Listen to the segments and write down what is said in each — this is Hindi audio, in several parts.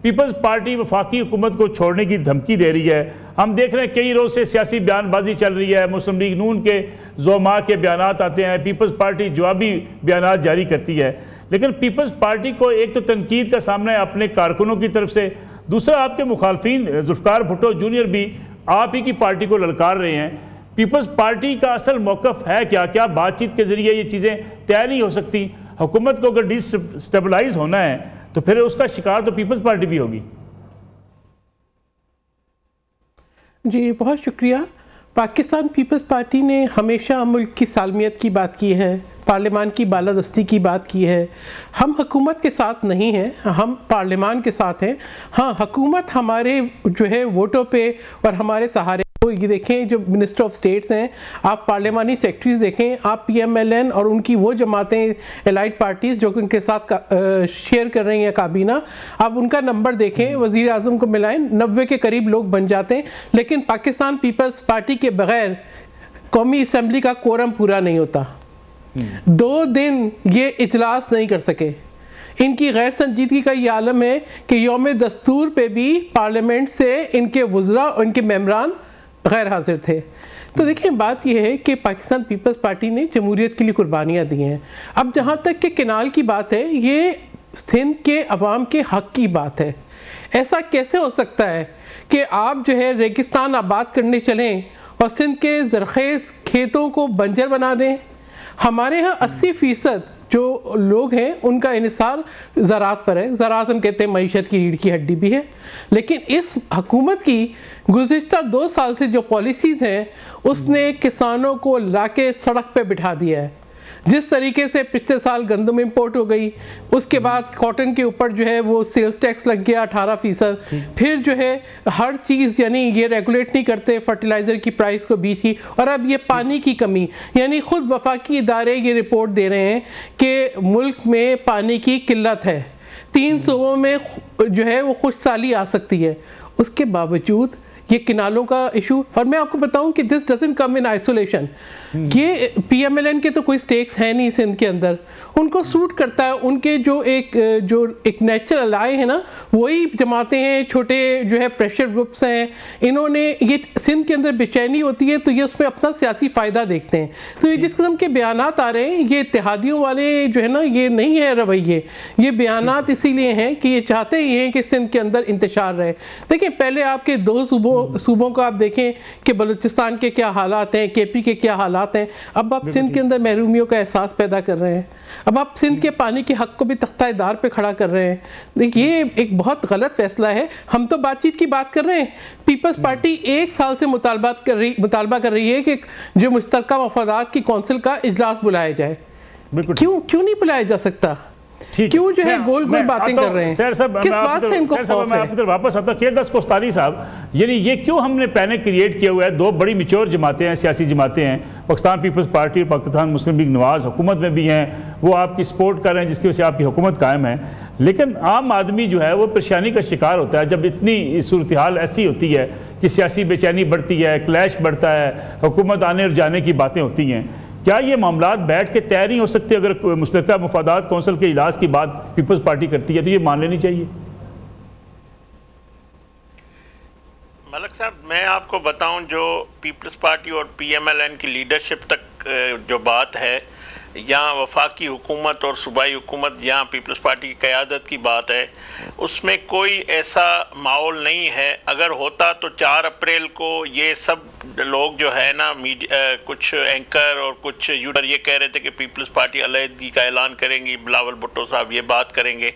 पीपल्स पार्टी वफाकी हुकूमत को छोड़ने की धमकी दे रही है। हम देख रहे हैं कई रोज़ से सियासी बयानबाजी चल रही है, मुस्लिम लीग नून के ज़ोमा के बयानात आते हैं, पीपल्स पार्टी जवाबी बयानात जारी करती है। लेकिन पीपल्स पार्टी को एक तो तनकीद का सामना है अपने कारकुनों की तरफ से, दूसरा आपके मुखालफिन जुल्फ़िकार भुट्टो जूनियर भी आप ही की पार्टी को ललकार रहे हैं। पीपल्स पार्टी का असल मौक़िफ़ है क्या? क्या बातचीत के ज़रिए ये चीज़ें तय नहीं हो सकती? हुकूमत को अगर डिस्टेबलाइज होना है तो फिर उसका शिकार तो पीपल्स पार्टी भी होगी। जी बहुत शुक्रिया। पाकिस्तान पीपल्स पार्टी ने हमेशा मुल्क की सालमियत की बात की है, पार्लियामान की बालादस्ती की बात की है। हम हुकूमत के साथ नहीं हैं, हम पार्लियामान के साथ हैं। हाँ, हुकूमत हमारे जो है वोटों पे और हमारे सहारे, तो ये देखें जो मिनिस्टर ऑफ स्टेट्स हैं, आप पार्लियामानी सेक्रेटरीज देखें, आप PMLN और उनकी वो जमातें एलाइड पार्टीज़ जो कि उनके साथ शेयर कर रही हैं काबीना, आप उनका नंबर देखें, वज़ीर आज़म को मिलाएं, 90 के करीब लोग बन जाते हैं। लेकिन पाकिस्तान पीपल्स पार्टी के बगैर कौमी असम्बली का कोरम पूरा नहीं होता। 2 दिन ये इजलास नहीं कर सके। इनकी गैर संजीदगी का ये आलम है कि यौम दस्तूर पे भी पार्लियामेंट से इनके वज़रा और इनके मेंबरान गैर हाजिर थे। तो देखिए बात यह है कि पाकिस्तान पीपल्स पार्टी ने जमहूरियत के लिए कुर्बानियाँ दी हैं। अब जहाँ तक कि किनाल की बात है, ये सिंध के अवाम के हक़ की बात है। ऐसा कैसे हो सकता है कि आप जो है रेगिस्तान आबाद करने चलें और सिंध के ज़रख़ेज़ खेतों को बंजर बना दें? हमारे यहाँ 80% जो लोग हैं उनका इन्हिसार ज़राअत पर है। ज़राअत हम कहते हैं मईशत की रीढ़ की हड्डी भी है। लेकिन इस हुकूमत की गुज़िश्ता 2 साल से जो पॉलिसीज़ हैं उसने किसानों को लाके सड़क पे बिठा दिया है। जिस तरीके से पिछले साल गंदम इंपोर्ट हो गई, उसके बाद कॉटन के ऊपर जो है वो सेल्स टैक्स लग गया 18%, फिर जो है हर चीज़ यानी ये रेगुलेट नहीं करते फर्टिलाइज़र की प्राइस को बीच ही, और अब ये पानी की कमी, यानी ख़ुद वफाकी इदारे ये रिपोर्ट दे रहे हैं कि मुल्क में पानी की किल्लत है, 3 सूबों में जो है वो खुशहाली आ सकती है। उसके बावजूद ये किनालों का इशू, और मैं आपको बताऊं कि this doesn't come in isolation. ये PMLN के तो कोई स्टेक्स है नहीं सिंध के अंदर, उनको सूट करता है उनके जो एक नेचुरल अलाय है ना, वही जमाते हैं, छोटे जो है प्रेशर ग्रुप्स हैं। इन्होंने ये सिंध के अंदर बेचैनी होती है तो ये उसमें अपना सियासी फ़ायदा देखते हैं। तो ये जिस किस्म के बयानात आ रहे हैं, ये इत्तेहादियों वाले जो है ना, ये नहीं है रवैये। ये बयानात इसीलिए हैं कि ये चाहते ही हैं कि सिंध के अंदर इंतशार रहे। देखिए पहले आपके 2 सूबों को आप देखें कि बलूचिस्तान के क्या हालात हैं, KP के क्या हालात हैं। अब आप सिंध के अंदर महरूमियों का एहसास पैदा कर रहे हैं। अब आप सिंध के पानी के हक को भी तख्ता-ए-दार पे खड़ा कर रहे हैं। देखिए ये एक बहुत गलत फैसला है। हम तो बातचीत की बात कर रहे हैं। पीपल्स पार्टी 1 साल से मुतालबा कर रही है कि जो मुश्तरका मफादात की कौंसिल का इजलास बुलाया जाए। क्यों नहीं बुलाया जा सकता? क्यों जो है गोल गोल बातें कर रहे हैं? किस बात से इनको खौफ है? मैं आपकी तरफ वापस आता हूं। खेलदास कोस्तारी साहब, यानी ये क्यों हमने पैनिक क्रिएट किया हुआ है? 2 बड़ी मिच्योर जमातें हैं, सियासी जमातें हैं, पाकिस्तान पीपल्स पार्टी और पाकिस्तान मुस्लिम लीग नवाज हुकूमत में भी हैं, वो आपकी सपोर्ट कर रहे हैं जिसकी वजह से आपकी हुकूमत कायम है। लेकिन आम आदमी जो है वो परेशानी का शिकार होता है जब इतनी सूरत हाल ऐसी होती है कि सियासी बेचैनी बढ़ती है, क्लैश बढ़ता है, हुकूमत आने और जाने की बातें होती हैं। क्या ये मामलात बैठ के तय नहीं हो सकते? अगर मुश्तरका मुफादात कौंसिल के इजलास की बात पीपल्स पार्टी करती है तो ये मान लेनी चाहिए। मलक साहब, मैं आपको बताऊं, जो पीपल्स पार्टी और PMLN की लीडरशिप तक जो बात है, यहाँ वफाकी हुकूमत और सूबाई हुकूमत, यहाँ पीपल्स पार्टी की क़यादत की बात है, उसमें कोई ऐसा माहौल नहीं है। अगर होता तो 4 अप्रैल को ये सब लोग जो है ना, कुछ एंकर और कुछ यूटर ये कह रहे थे कि पीपल्स पार्टी अलहदगी का ऐलान करेंगी, बिलावल भुट्टो साहब ये बात करेंगे।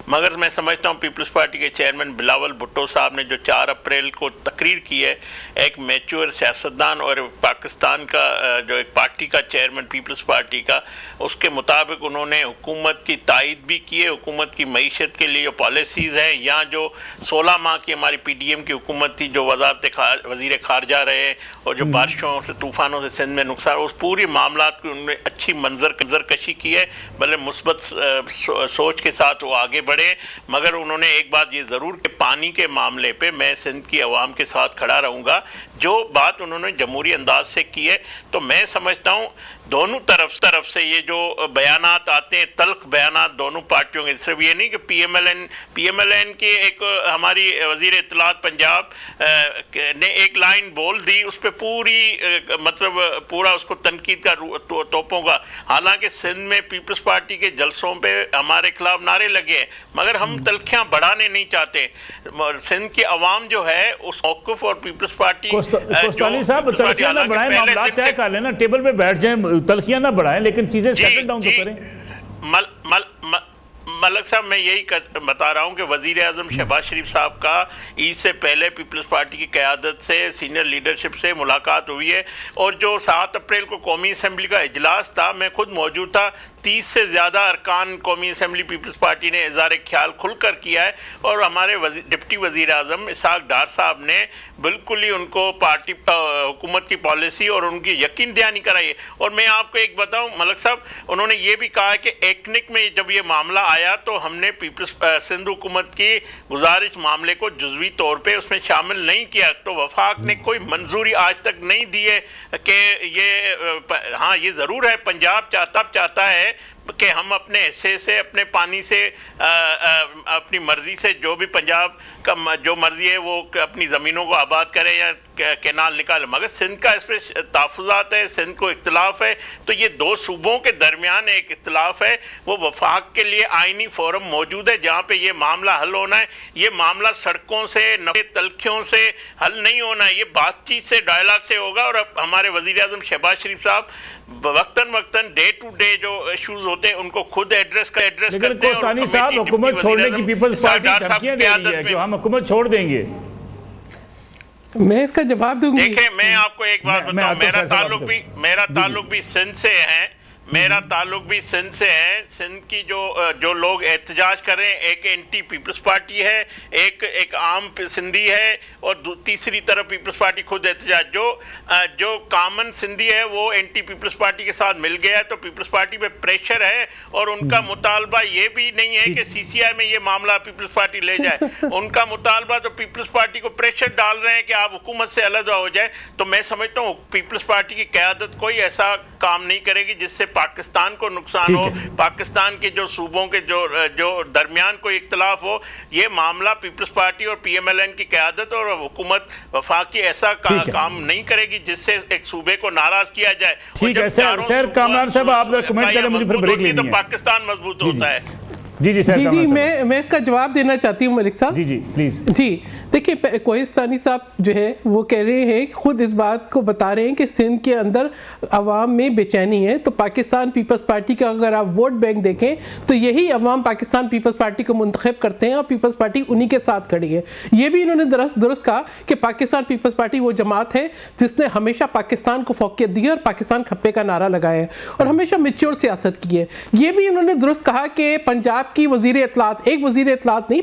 मगर मैं समझता हूँ पीपल्स पार्टी के चेयरमैन बिलावल भुट्टो साहब ने जो 4 अप्रैल को तकरीर की है, एक मैच्योर सियासतदान और पाकिस्तान का जो एक पार्टी का चेयरमैन पीपल्स पार्टी का, उसके मुताबिक उन्होंने हुकूमत की तायद भी की है। हुकूमत की मईशत के लिए जो पॉलिसीज़ हैं, यहाँ जो 16 माह की हमारी PDM की हुकूमत थी, जो वज़ीर खारजा रहे और जो बारिशों से तूफ़ानों से सिंध में नुकसान, उस पूरी मामलात की उन्होंने अच्छी मंजर कशी की है। भले मुस्बत सोच के साथ वो आगे बढ़े, मगर उन्होंने एक बात ये ज़रूर कि पानी के मामले पर मैं सिंध की आवाम के साथ खड़ा रहूँगा। जो बात उन्होंने जमहूरी अंदाज से की है, तो मैं समझता हूँ दोनों तरफ से ये जो बयानात आते हैं, तल्ख बयानात दोनों पार्टियों के, सिर्फ ये नहीं कि पीएमएलएन की एक हमारी वजीर इत्तलात पंजाब ने एक लाइन बोल दी, उस पर पूरी मतलब पूरा उसको तनकीद का तोपों का, हालांकि सिंध में पीपल्स पार्टी के जलसों पे हमारे खिलाफ नारे लगे हैं, मगर हम तल्खियां बढ़ाने नहीं चाहते। सिंध की आवाम जो है उस मौक़िफ़ और पीपल्स पार्टी कोस्तानी साहब तल्खियां ना बढ़ाएं, मामला तय कर लेना, टेबल पे बैठ जाएं, तल्खियां ना बढ़ाएं, लेकिन चीजें सेटल डाउन तो करें। मलक साहब मैं यही बता रहा हूँ कि वज़ीर आज़म शहबाज शरीफ साहब का ईद से पहले पीपल्स पार्टी की क़यादत से सीनियर लीडरशिप से मुलाकात हुई है, और जो 7 अप्रैल को कौमी असम्बली का इजलास था, मैं खुद मौजूद था। 30 से ज़्यादा अरकान कौमी असम्बली पीपल्स पार्टी ने इज़हार ख्याल खुलकर किया है, और हमारे डिप्टी वज़ीर आज़म इसहाक डार साहब ने बिल्कुल ही उनको पार्टी हुकूमत की पॉलिसी और उनकी यकीन दहानी कराई है। और मैं आपको एक बताऊँ मलक साहब, उन्होंने ये भी कहा कि एकनिक में जब ये मामला आया तो हमने पीपल्स सिंध हुकूमत की गुजारिश मामले को जुज़वी तौर पे उसमें शामिल नहीं किया, तो वफाक ने कोई मंजूरी आज तक नहीं दी है कि ये, हाँ ये ज़रूर है पंजाब चाहता है कि हम अपने हिस्से से, अपने पानी से, अपनी मर्जी से जो भी पंजाब का जो मर्जी है वो अपनी ज़मीनों को आबाद करे या कैनाल निकाले, मगर सिंध का इस पर तहफ़्फ़ुज़ात है, सिंध को इख्तिलाफ़ है, तो ये दो सूबों के दरमियान एक इख्तिलाफ़ है, वो वफाक के लिए आइनी फोरम मौजूद है जहाँ पे ये मामला हल होना है। ये मामला सड़कों से, नए तल्खियों से हल नहीं होना है, ये बातचीत से, डायलॉग से होगा। और अब हमारे वज़ीर आज़म शहबाज शरीफ साहब वक्तन डे टू डे जो इश्यूज होते हैं उनको खुद एड्रेस करते हैं। कोस्तानी साहब, हुकूमत छोड़ने की पीपल्स पार्टी धमकियां दे रही है कि हम हुकूमत छोड़ देंगे। मैं इसका जवाब दूंगी। देखिए मैं आपको एक बात बताऊं, मेरा ताल्लुक भी सिंध से है, मेरा ताल्लुक भी सिंध से है। सिंध की जो लोग एहतजाज कर रहे हैं, एक एंटी पीपल्स पार्टी है, एक आम सिंधी है, और तीसरी तरफ पीपल्स पार्टी खुद एहतजाज। जो कॉमन सिंधी है वो एंटी पीपल्स पार्टी के साथ मिल गया है, तो पीपल्स पार्टी पे प्रेशर है, और उनका मुतालबा ये भी नहीं है कि सीसीआई में ये मामला पीपल्स पार्टी ले जाए। उनका मुतालबा तो पीपल्स पार्टी को प्रेशर डाल रहे हैं कि आप हुकूमत से अलग हो जाए। तो मैं समझता हूँ पीपल्स पार्टी की क़यादत कोई ऐसा काम नहीं करेगी जिससे पाकिस्तान को नुकसान हो, पाकिस्तान के जो सूबों के जो दरमियान कोई इख्तिलाफ हो। ये मामला पीपल्स पार्टी और पीएमएलएन की क़यादत और हुकूमत वफाकी ऐसा काम नहीं करेगी जिससे एक सूबे को नाराज किया जाए। ठीक है सर कामरान साहब, आप कमेंट करें, मुझे फिर ब्रेक लेनी है। तो पाकिस्तान मजबूत होता है। जी मैं इसका जवाब देना चाहती हूँ मलिक साहब। जी प्लीज। जी देखिए, कोहिस्तानी साहब जो है वो कह रहे हैं, खुद इस बात को बता रहे हैं कि सिंध के अंदर अवाम में बेचैनी है। तो पाकिस्तान पीपल्स पार्टी का अगर आप वोट बैंक देखें तो यही अवाम पाकिस्तान पीपल्स पार्टी को मुंतखब करते हैं और पीपल्स पार्टी उन्हीं के साथ खड़ी है। ये भी इन्होंने दुरुस्त कहा कि पाकिस्तान पीपल्स पार्टी वो जमात है जिसने हमेशा पाकिस्तान को फौकियत दी है और पाकिस्तान खप्पे का नारा लगाया है और हमेशा मैच्योर सियासत की है। ये भी इन्होंने दुरुस्त कहा कि पंजाब की वज़ीर इत्तलात, एक वज़ीर इत्तलात नहीं,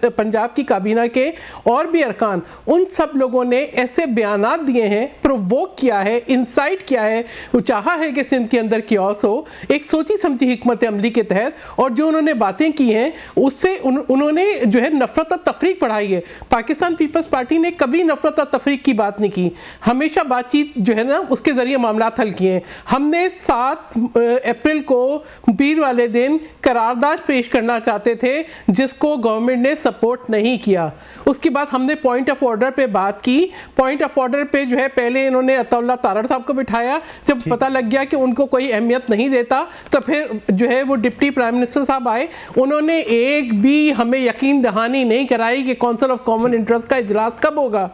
पंजाब की काबीना के और भी अरकान, उन सब लोगों ने ऐसे बयानात दिए हैं, प्रोवोक किया है, इंसाइट किया है, वो चाहा है कि सिंध के अंदर कियोस हो एक सोची समझी हिकमत अमली के तहत। और जो उन्होंने बातें की हैं उससे उन्होंने जो है नफरत और तफरीक बढ़ाई है। पाकिस्तान पीपल्स पार्टी ने कभी नफरत और तफरीक की बात नहीं की, हमेशा बातचीत जो है ना उसके जरिए मामला हल किए हैं। हमने 7 अप्रैल को पीर वाले दिन करारदाद पेश करना चाहते थे जिसको गवर्नमेंट ने सपोर्ट नहीं किया। उसके बाद हमने पॉइंट ऑफ ऑर्डर पे बात की। पॉइंट ऑफ ऑर्डर पे जो है पहले इन्होंने अताउल्लाह तारड़ साहब को बिठाया, जब पता लग गया कि उनको कोई अहमियत नहीं देता तो फिर जो है वो डिप्टी प्राइम मिनिस्टर साहब आए। उन्होंने एक भी हमें यकीन दहानी नहीं कराई कि काउंसिल ऑफ कॉमन इंटरेस्ट का इजलास कब होगा।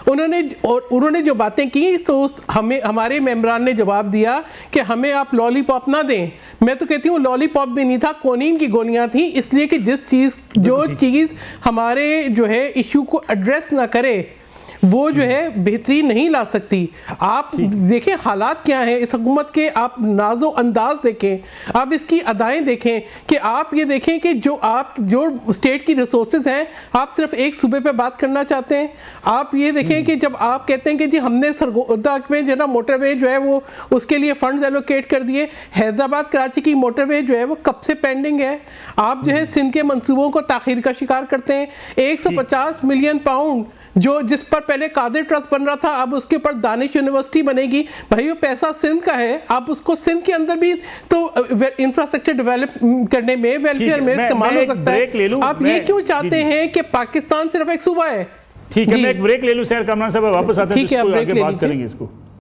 उन्होंने जो बातें की तो हमारे मेंबरान ने जवाब दिया कि हमें आप लॉलीपॉप ना दें। मैं तो कहती हूँ लॉलीपॉप भी नहीं था, कोनीन की गोलियां थी, इसलिए कि जो चीज़ हमारे जो है इशू को एड्रेस ना करे वो जो है बेहतरी नहीं ला सकती। आप देखें हालात क्या हैं इस हुकूमत के, आप नाजो अंदाज देखें, आप इसकी अदाएं देखें कि आप ये देखें कि जो स्टेट की रिसोर्सेज हैं आप सिर्फ एक सूबे पे बात करना चाहते हैं। आप ये देखें कि जब आप कहते हैं कि जी हमने सरगोदा में जो ना मोटरवे जो है वो उसके लिए फंड्स एलोकेट कर दिए, हैदराबाद कराची की मोटरवे जो है वो कब से पेंडिंग है। आप जो है सिंध के मंसूबों को ताखीर का शिकार करते हैं। 150 मिलियन पाउंड जिस पर पहले कादिर ट्रस्ट बन रहा था, अब उसके ऊपर दानिश यूनिवर्सिटी बनेगी। भाई वो पैसा सिंध का है, आप उसको सिंध के अंदर भी तो इंफ्रास्ट्रक्चर डेवलप करने में, वेलफेयर में इस्तेमाल हो सकता है। आप ये क्यों चाहते हैं कि पाकिस्तान सिर्फ एक सूबा है? ठीक है, मैं एक ब्रेक ले लूं सर, कामरान साहब वापस आते हैं तो आगे बात करेंगे इसको।